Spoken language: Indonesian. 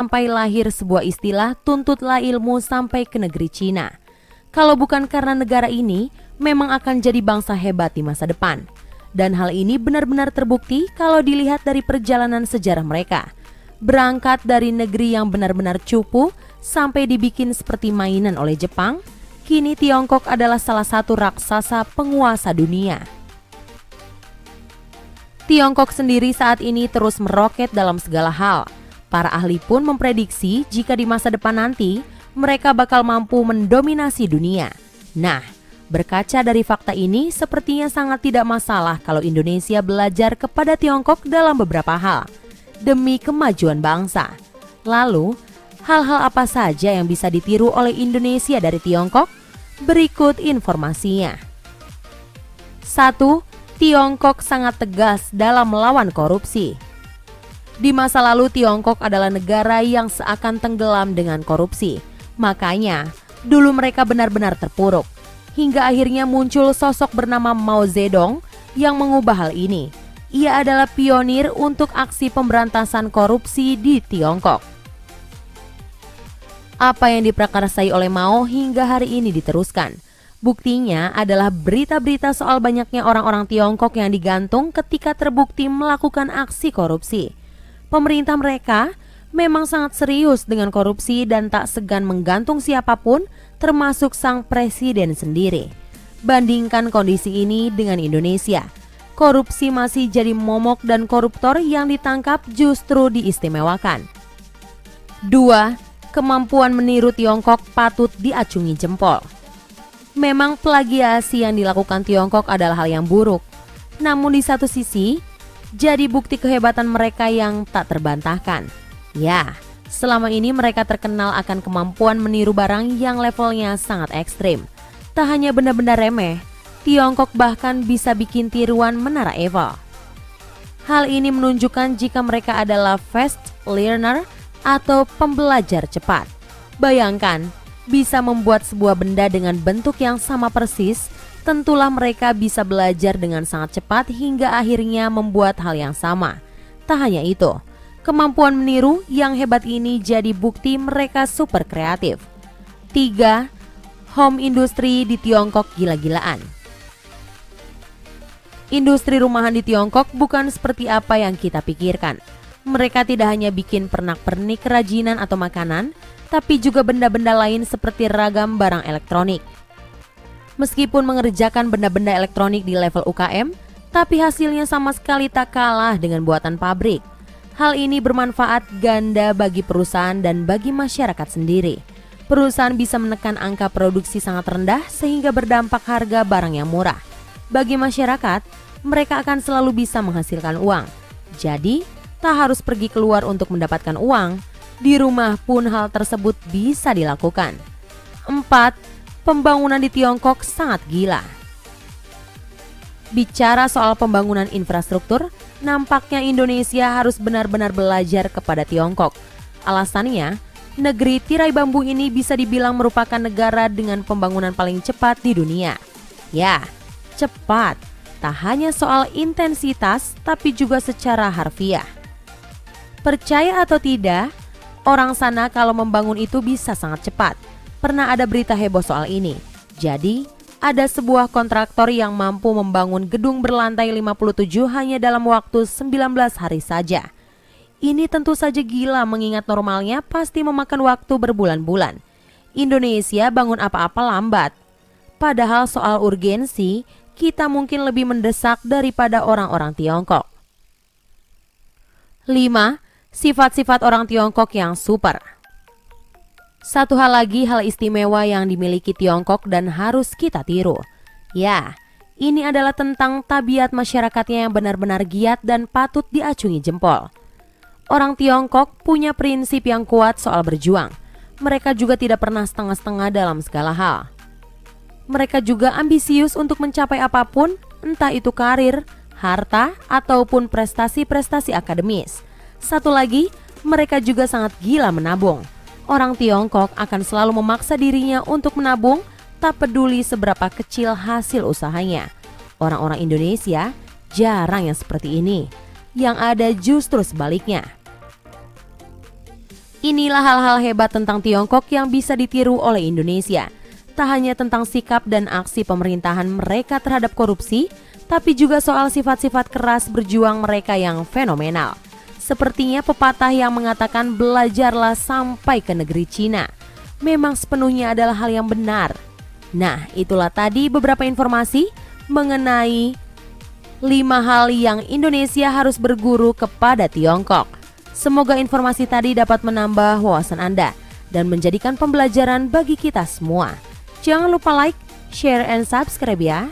sampai lahir sebuah istilah tuntutlah ilmu sampai ke negeri Cina. Kalau bukan karena negara ini memang akan jadi bangsa hebat di masa depan. Dan hal ini benar-benar terbukti kalau dilihat dari perjalanan sejarah mereka. Berangkat dari negeri yang benar-benar cupu sampai dibikin seperti mainan oleh Jepang, kini Tiongkok adalah salah satu raksasa penguasa dunia. Tiongkok sendiri saat ini terus meroket dalam segala hal. Para ahli pun memprediksi jika di masa depan nanti mereka bakal mampu mendominasi dunia. Nah, berkaca dari fakta ini, sepertinya sangat tidak masalah kalau Indonesia belajar kepada Tiongkok dalam beberapa hal demi kemajuan bangsa. Lalu, hal-hal apa saja yang bisa ditiru oleh Indonesia dari Tiongkok? Berikut informasinya. 1. Tiongkok sangat tegas dalam melawan korupsi. Di masa lalu Tiongkok adalah negara yang seakan tenggelam dengan korupsi. Makanya, dulu mereka benar-benar terpuruk. Hingga akhirnya muncul sosok bernama Mao Zedong yang mengubah hal ini. Ia adalah pionir untuk aksi pemberantasan korupsi di Tiongkok. Apa yang diprakarsai oleh Mao hingga hari ini diteruskan. Buktinya adalah berita-berita soal banyaknya orang-orang Tiongkok yang digantung ketika terbukti melakukan aksi korupsi. Pemerintah mereka memang sangat serius dengan korupsi dan tak segan menggantung siapapun, termasuk sang presiden sendiri. Bandingkan kondisi ini dengan Indonesia. Korupsi masih jadi momok dan koruptor yang ditangkap justru diistimewakan. 2. Kemampuan meniru Tiongkok patut diacungi jempol. Memang plagiasi yang dilakukan Tiongkok adalah hal yang buruk. Namun di satu sisi, jadi bukti kehebatan mereka yang tak terbantahkan. Ya, selama ini mereka terkenal akan kemampuan meniru barang yang levelnya sangat ekstrim. Tak hanya benda-benda remeh, Tiongkok bahkan bisa bikin tiruan Menara Eiffel. Hal ini menunjukkan jika mereka adalah fast learner atau pembelajar cepat. Bayangkan, bisa membuat sebuah benda dengan bentuk yang sama persis, tentulah mereka bisa belajar dengan sangat cepat hingga akhirnya membuat hal yang sama. Tak hanya itu, kemampuan meniru yang hebat ini jadi bukti mereka super kreatif. 3. Home industry di Tiongkok gila-gilaan. Industri rumahan di Tiongkok bukan seperti apa yang kita pikirkan. Mereka tidak hanya bikin pernak-pernik kerajinan atau makanan, tapi juga benda-benda lain seperti ragam barang elektronik. Meskipun mengerjakan benda-benda elektronik di level UKM, tapi hasilnya sama sekali tak kalah dengan buatan pabrik. Hal ini bermanfaat ganda bagi perusahaan dan bagi masyarakat sendiri. Perusahaan bisa menekan angka produksi sangat rendah sehingga berdampak harga barang yang murah. Bagi masyarakat, mereka akan selalu bisa menghasilkan uang. Jadi, tak harus pergi keluar untuk mendapatkan uang. Di rumah pun hal tersebut bisa dilakukan. 4. Pembangunan di Tiongkok sangat gila. Bicara soal pembangunan infrastruktur, nampaknya Indonesia harus benar-benar belajar kepada Tiongkok. Alasannya, negeri tirai bambu ini bisa dibilang merupakan negara dengan pembangunan paling cepat di dunia. Ya, cepat. Tak hanya soal intensitas, tapi juga secara harfiah. Percaya atau tidak, orang sana kalau membangun itu bisa sangat cepat. Pernah ada berita heboh soal ini. Jadi, ada sebuah kontraktor yang mampu membangun gedung berlantai 57 hanya dalam waktu 19 hari saja. Ini tentu saja gila mengingat normalnya pasti memakan waktu berbulan-bulan. Indonesia bangun apa-apa lambat. Padahal soal urgensi, kita mungkin lebih mendesak daripada orang-orang Tiongkok. 5. Sifat-sifat orang Tiongkok yang super. Satu hal lagi hal istimewa yang dimiliki Tiongkok dan harus kita tiru. Ya, ini adalah tentang tabiat masyarakatnya yang benar-benar giat dan patut diacungi jempol. Orang Tiongkok punya prinsip yang kuat soal berjuang. Mereka juga tidak pernah setengah-setengah dalam segala hal. Mereka juga ambisius untuk mencapai apapun, entah itu karir, harta, ataupun prestasi-prestasi akademis. Satu lagi, mereka juga sangat gila menabung. Orang Tiongkok akan selalu memaksa dirinya untuk menabung, tak peduli seberapa kecil hasil usahanya. Orang-orang Indonesia jarang yang seperti ini. Yang ada justru sebaliknya. Inilah hal-hal hebat tentang Tiongkok yang bisa ditiru oleh Indonesia. Tak hanya tentang sikap dan aksi pemerintahan mereka terhadap korupsi, tapi juga soal sifat-sifat keras berjuang mereka yang fenomenal. Sepertinya pepatah yang mengatakan belajarlah sampai ke negeri Cina memang sepenuhnya adalah hal yang benar. Nah, itulah tadi beberapa informasi mengenai 5 hal yang Indonesia harus berguru kepada Tiongkok. Semoga informasi tadi dapat menambah wawasan Anda dan menjadikan pembelajaran bagi kita semua. Jangan lupa like, share, and subscribe ya.